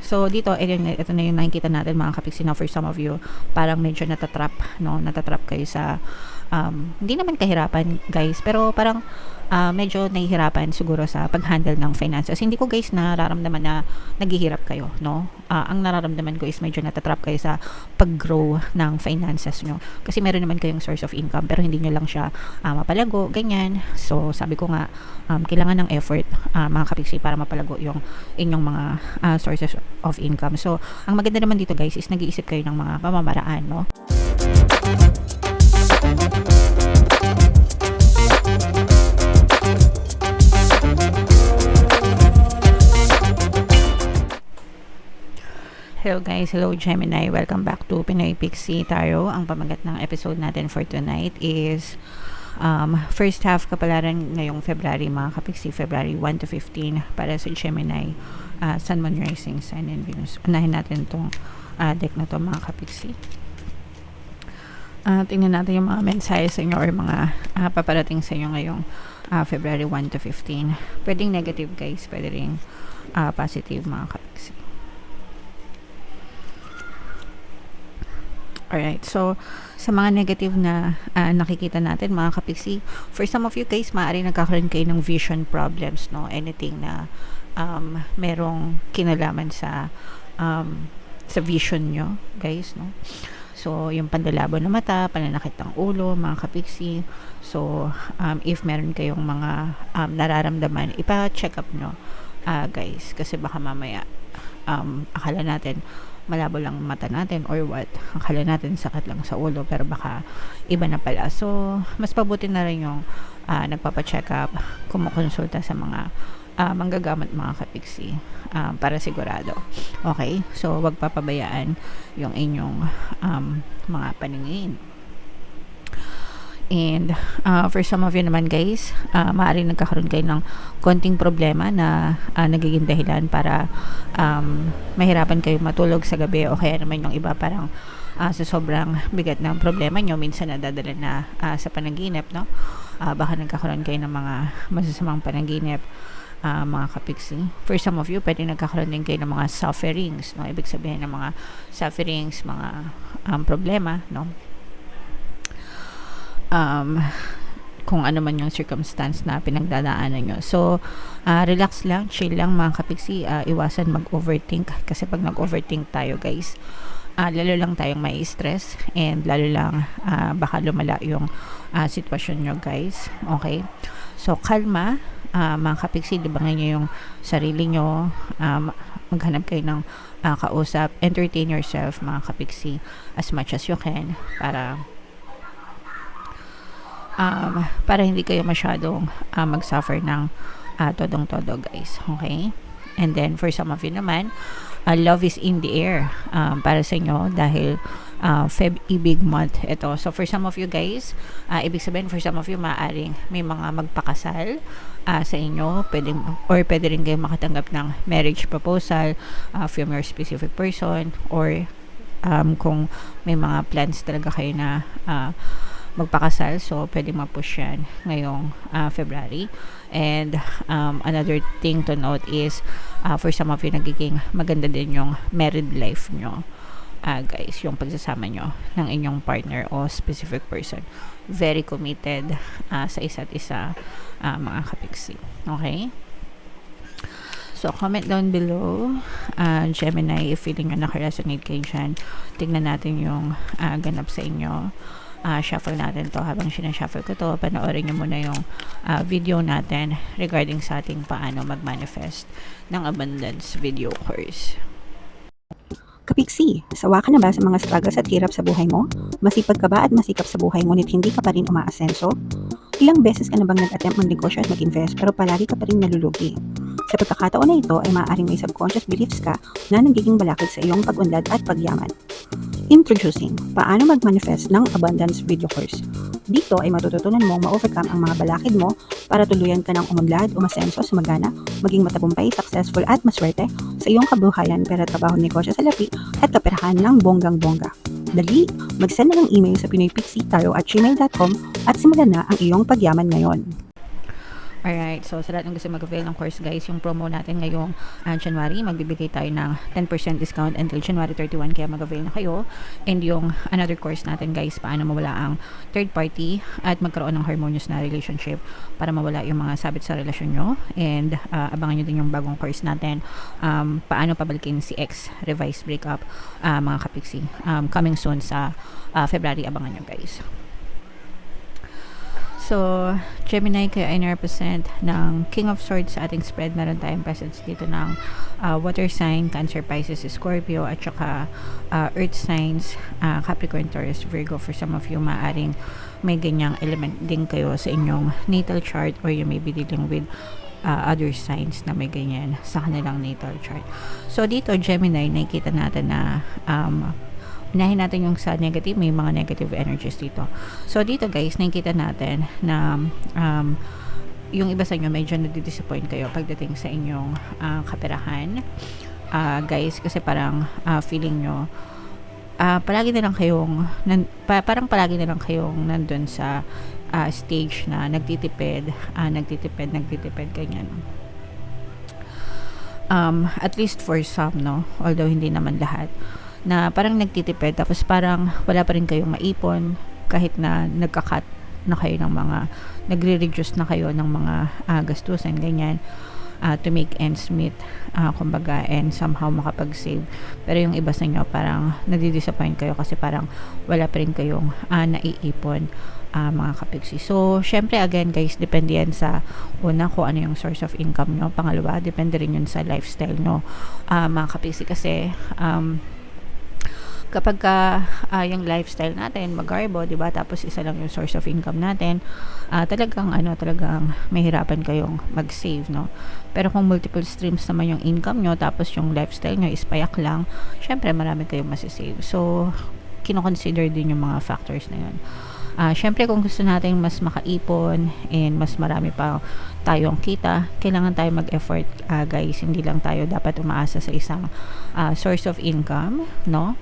So dito, ito na yung nakikita natin mga kapiksi na for some of you, parang medyo natatrap, no? Natatrap kayo sa, hindi naman kahirapan guys, pero parang medyo nahihirapan siguro sa pag-handle ng finances. Hindi ko guys nararamdaman na naghihirap kayo, no? Ang nararamdaman ko is medyo natatrap kayo sa pag-grow ng finances nyo. Kasi meron naman kayong source of income, pero hindi nyo lang siya mapalago, ganyan. So, sabi ko nga, kailangan ng effort, mga kapiksi, para mapalago yung inyong mga sources of income. So, ang maganda naman dito guys is nag-iisip kayo ng mga pamamaraan, no? Hello guys, hello Gemini, welcome back to Pinoy Pixie Tarot. Ang pamagat ng episode natin for tonight is first half kapalaran ngayong February, mga kapiksi, February 1 to 15 para sa Gemini, Sun, Moon, Rising, Sun, and Venus. Unahin natin itong deck na to mga kapiksi. Tingnan natin yung mga mensahe sa inyo or mga paparating sa inyo ngayong February 1 to 15. Pwedeng negative guys, pwede rin positive mga kapiksi. Alright, so sa mga negative na nakikita natin mga kapiksi, for some of you guys, maaaring nagkakaroon kayo ng vision problems, no? Anything na merong kinalaman sa vision nyo, guys, no? So, yung pandalabo ng mata, pananakit ng ulo, mga kapiksi. So, if meron kayong mga nararamdaman, ipa-check up nyo, guys, kasi baka mamaya akala natin malabo lang mata natin or what, akala natin sakit lang sa ulo pero baka iba na pala. So mas pabuti na rin yung nagpapa-check up, kumukonsulta sa mga manggagamot mga kapiksi, para sigurado. Okay, so wag papabayaan yung inyong mga paningin. And for some of you naman guys, maaaring nagkakaroon kayo ng konting problema na nagiging dahilan para mahirapan kayo matulog sa gabi, o kaya naman yung iba parang sa sobrang bigat ng problema nyo, minsan nadadala na sa panaginip, no? Baka nagkakaroon kayo ng mga masasamang panaginip, mga kapiksi. For some of you, pwede nagkakaroon din kayo ng mga sufferings, no? Ibig sabihin ng mga sufferings, mga problema, no? Kung ano man yung circumstance na pinagdadaanan nyo. So, relax lang, chill lang mga kapiksi, iwasan mag-overthink, kasi pag nag-overthink tayo guys, lalo lang tayong may stress, and lalo lang baka lumala yung sitwasyon nyo guys. Okay? So, kalma, mga kapiksi, libangin nyo yung sarili nyo, maghanap kayo ng kausap, entertain yourself mga kapiksi as much as you can, para hindi kayo masyadong mag-suffer ng todong-todo guys. Okay? And then for some of you naman, love is in the air para sa inyo dahil Feb-ibig month ito. So for some of you guys, ibig sabihin for some of you maaaring may mga magpakasal sa inyo, pwede rin kayo makatanggap ng marriage proposal from your specific person, or kung may mga plans talaga kayo na magpakasal, so pwede ma-push yan ngayong February. And another thing to note is for some of you, nagiging maganda din yung married life nyo, guys, yung pagsasama nyo ng inyong partner o specific person. Very committed sa isa't isa, mga kapiksi. Okay? So, comment down below, Gemini, if feeling nyo nakaresonate kayo dyan. Tingnan natin yung ganap sa inyo. Shuffle natin to. Habang sinashuffle ko to, panoorin nyo muna yung video natin regarding sa ating paano mag-manifest ng abundance video course. Kapiksi, sawa ka na ba sa mga struggles at hirap sa buhay mo? Masipag ka ba at masikap sa buhay ngunit hindi ka pa rin umaasenso? Ilang beses ka na bang nag-attempt mag-negosyo at mag-invest pero palagi ka pa rin nalulugi? Sa pagkakataon na ito ay maaaring may subconscious beliefs ka na nagiging balakid sa iyong pag-unlad at pagyaman. Introducing, paano mag-manifest ng abundance video course. Dito ay matututunan mong ma-overcome ang mga balakid mo para tuluyan ka ng umunlad, umasenso, sumagana, maging matagumpay, successful at maswerte sa iyong kabuhayan, pera, trabaho, negosyo sa lapi at kaperahan ng bonggang-bongga. Dali, mag-send na ng email sa pinoypixie@gmail.com at simulan na ang iyong pagyaman ngayon. Alright, so sa lahat ng gusto mag-avail ng course guys, yung promo natin ngayong January, magbibigay tayo ng 10% discount until January 31, kaya mag-avail na kayo. And yung another course natin guys, paano mawala ang third party at magkaroon ng harmonious na relationship para mawala yung mga sabit sa relasyon nyo. And abangan nyo din yung bagong course natin, paano pabalikin si ex, revised breakup, mga kapiksi. Coming soon sa February, abangan nyo guys. So, Gemini, kayo ay represent ng King of Swords sa ating spread. Meron tayong presence dito ng water sign, Cancer, Pisces, Scorpio, at saka earth signs, Capricorn, Taurus, Virgo. For some of you, maaring may ganyang element din kayo sa inyong natal chart, or you may be dealing with other signs na may ganyan sa kanilang natal chart. So, dito, Gemini, nakikita natin na unahin natin yung sa negative, may mga negative energies dito. So, dito guys, nakikita natin na yung iba sa inyo medyo nadidisappoint kayo pagdating sa inyong kaperahan. Guys, kasi parang feeling nyo palagi na lang kayong parang palagi na lang kayong nandun sa stage na nagtitipid, ganyan. At least for some, no? Although hindi naman lahat, na parang nagtitipid tapos parang wala pa rin kayong maipon kahit na nagka-cut na kayo ng mga nagre-reduce na kayo ng mga gastusan ganyan, to make ends meet, kumbaga, and somehow makapag-save. Pero yung iba sa inyo parang nadidisappoint kayo kasi parang wala pa rin kayong naiipon, mga kapiksi. So, syempre again guys, depende yan sa una kung ano yung source of income nyo. Pangalawa, depende rin yun sa lifestyle nyo, mga kapiksi, kasi kapag yung lifestyle natin magarbo, 'di ba? Tapos isa lang yung source of income natin, talagang mahirapan kayong mag-save, no? Pero kung multiple streams naman yung income nyo, tapos yung lifestyle nyo is payak lang, syempre marami kayong masisave. So, kino-consider din yung mga factors na yun. Syempre kung gusto natin mas makaipon and mas marami pa tayong kita, kailangan tayo mag-effort, guys. Hindi lang tayo dapat umaasa sa isang source of income, no?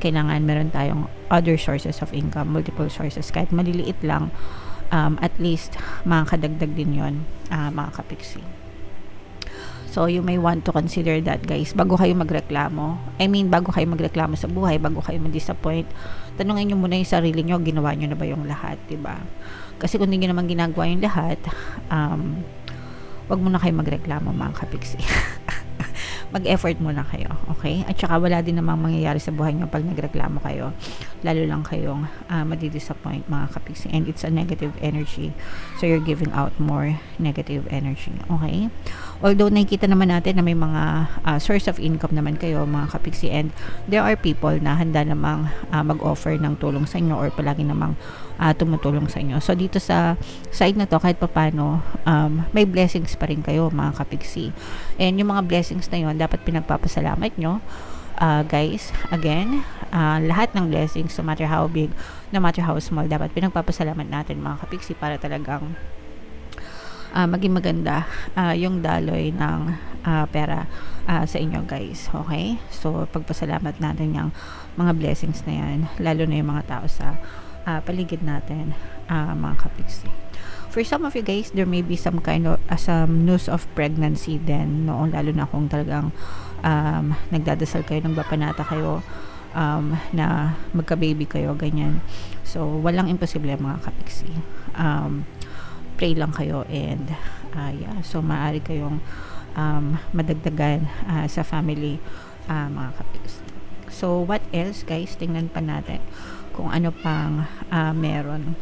Kailangan meron tayong other sources of income, multiple sources, kahit maliliit lang, at least makakadagdag din yon, mga kapiksi. So you may want to consider that guys bago kayo magreklamo, bago kayo magreklamo sa buhay, bago kayo ma-disappoint, tanungin nyo muna yung sarili nyo, ginawa nyo na ba yung lahat, diba? Kasi kung hindi nyo naman ginagawa yung lahat, wag muna kayo magreklamo, mga kapiksi. Mag-effort muna kayo, okay? At saka wala din namang mangyayari sa buhay nyo pag nagreklamo kayo, lalo lang kayong madidisappoint, mga kapiksi, and it's a negative energy, so you're giving out more negative energy, okay? Although nakikita naman natin na may mga source of income naman kayo, mga kapiksi, and there are people na handa namang mag-offer ng tulong sa inyo, or palagi namang tumutulong sa inyo. So dito sa side na to, kahit papano, may blessings pa rin kayo, mga kapiksi, and yung mga blessings na yun dapat pinagpapasalamat nyo, guys. Again, lahat ng blessings, no matter how big, no matter how small, dapat pinagpapasalamat natin, mga kapiksi, para talagang maging maganda yung daloy ng pera sa inyo, guys, okay? So pagpasalamat natin yung mga blessings na yan, lalo na yung mga tao sa paligid natin, mga kapiksi. For some of you guys, there may be some kind of some news of pregnancy then, noon, lalo na kung talagang nagdadasal kayo, nagbapanata kayo, na magka-baby kayo, ganyan. So walang imposible, mga kapiksi. Pray lang kayo, and yeah, so maaari kayong madagdagan sa family, mga kapiksi. So what else, guys? Tingnan pa natin kung ano pang meron.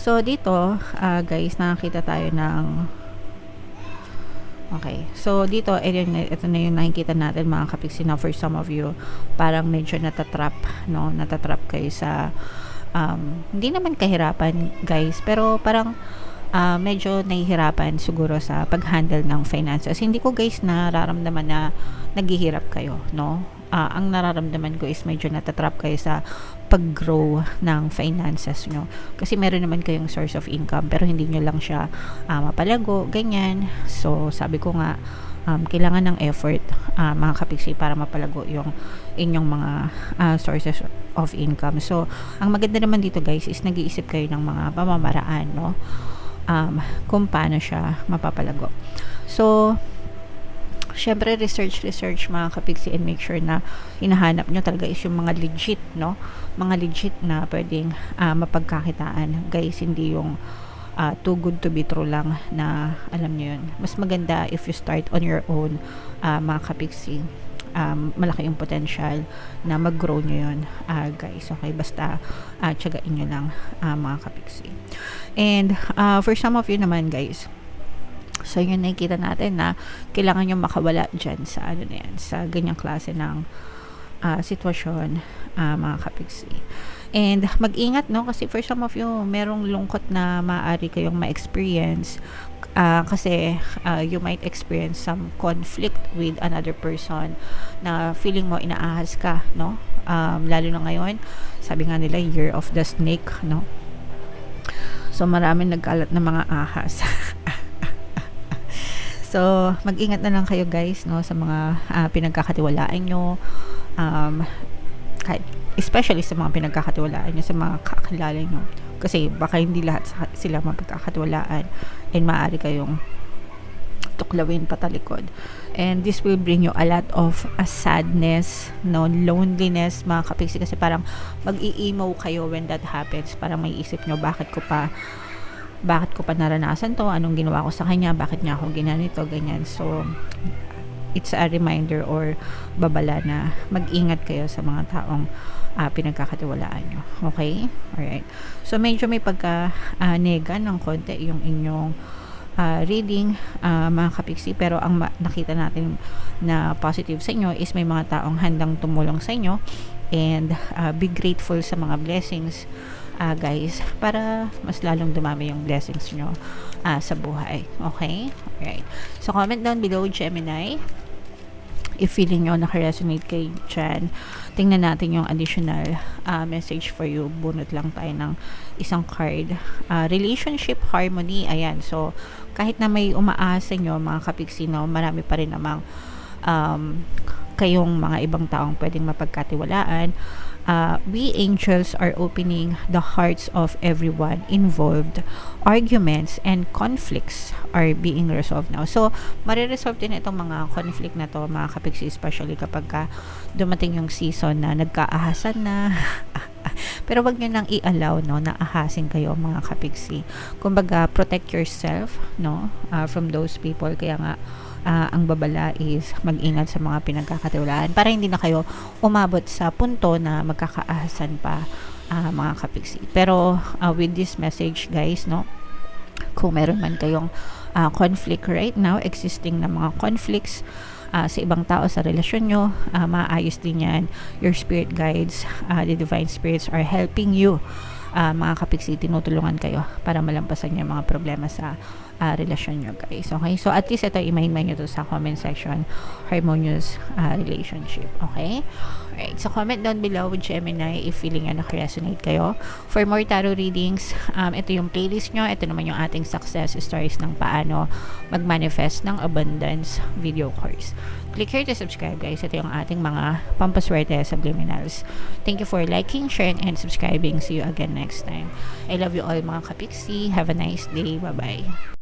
So dito, guys, nakakita tayo ng okay. So dito, ito na yung nakikita natin, mga kapiksi, na for some of you parang medyo natatrap, no? Natatrap kayo sa hindi naman kahirapan, guys, pero parang medyo nahihirapan siguro sa pag-handle ng finances. Hindi ko, guys, nararamdaman na naghihirap kayo, no? Ang nararamdaman ko is medyo natatrap kayo sa pag-grow ng finances nyo. Kasi meron naman kayong source of income, pero hindi nyo lang siya mapalago, ganyan. So, sabi ko nga, kailangan ng effort, mga kapiksi, para mapalago yung inyong mga sources of income. So, ang maganda naman dito guys is nag-iisip kayo ng mga pamamaraan, no? Kung paano siya mapapalago. So, syempre research mga kapiksi, and make sure na hinahanap nyo talaga is yung mga legit, no? Mga legit na pwedeng mapagkakitaan guys, hindi yung too good to be true lang na alam nyo yun. Mas maganda if you start on your own, mga kapiksi. Malaki yung potential na mag-grow nyo yun, guys. Okay, basta tiyagain nyo lang, mga kapiksi. And for some of you naman guys, so yun, nakikita natin na kailangan nyo makawala dyan sa ano na yan, sa ganyang klase ng sitwasyon, mga kapiksi. And mag-ingat, no, kasi for some of you merong lungkot na maaari kayong ma-experience, kasi you might experience some conflict with another person na feeling mo inaahas ka, no? Lalo na ngayon, sabi nga nila year of the snake, no? So maraming nagkalat na mga ahas. So, mag-ingat na lang kayo guys, no, sa mga pinagkakatiwalaan nyo, especially sa mga pinagkakatiwalaan nyo, sa mga kakilala nyo, kasi baka hindi lahat sila mapagkakatiwalaan, and maaari kayong tuklawin patalikod, and this will bring you a lot of sadness, no, loneliness, mga kapiksi, kasi parang mag-i-emo kayo when that happens. Parang may isip nyo, bakit ko pa naranasan to, anong ginawa ko sa kanya, bakit niya ako ginanito, ganyan. So it's a reminder or babala na mag-ingat kayo sa mga taong pinagkakatiwalaan nyo. Okay? Alright. So medyo may pagka-nega ng konti yung inyong reading, mga kapiksi, pero ang nakita natin na positive sa inyo is may mga taong handang tumulong sa inyo, and be grateful sa mga blessings, guys, para mas lalong dumami yung blessings nyo sa buhay. Okay? Alright. So comment down below, Gemini, if feeling nyo naka-resonate kayo dyan. Tingnan natin yung additional message for you. Bunot lang tayo ng isang card. Relationship harmony. Ayan. So, kahit na may umaasa nyo, mga kapiksi, no, marami pa rin namang kayong mga ibang taong pwedeng mapagkatiwalaan. We angels are opening the hearts of everyone involved. Arguments and conflicts are being resolved now. So, mariresolve din itong mga conflict na to, mga kapiksi, especially kapag dumating yung season na nagkaahasan na. Pero wag nyo nang i-allow, no, na ahasin kayo, mga kapiksi. Kumbaga, protect yourself, no, from those people. Kaya nga, ang babala is mag-ingat sa mga pinagkakatiwalaan para hindi na kayo umabot sa punto na magkakaahasan pa, mga kapiksi. Pero with this message guys, no, kung meron man kayong conflict right now, existing na mga conflicts sa ibang tao sa relasyon nyo, maayos din yan. Your spirit guides, the divine spirits are helping you, mga kapiksi. Tinutulungan kayo para malampasan yung mga problema sa relasyon nyo guys. Okay? So at least ito, i-main nyo to sa comment section, harmonious relationship. Okay? Alright. So comment down below with Gemini if feeling nyo naka-resonate kayo. For more tarot readings, ito yung playlist nyo. Ito naman yung ating success stories ng paano mag-manifest ng abundance video course. Click here to subscribe guys. Ito yung ating mga pampaswerte subliminals. Thank you for liking, sharing, and subscribing. See you again next time. I love you all, mga kapiksi. Have a nice day. Bye-bye.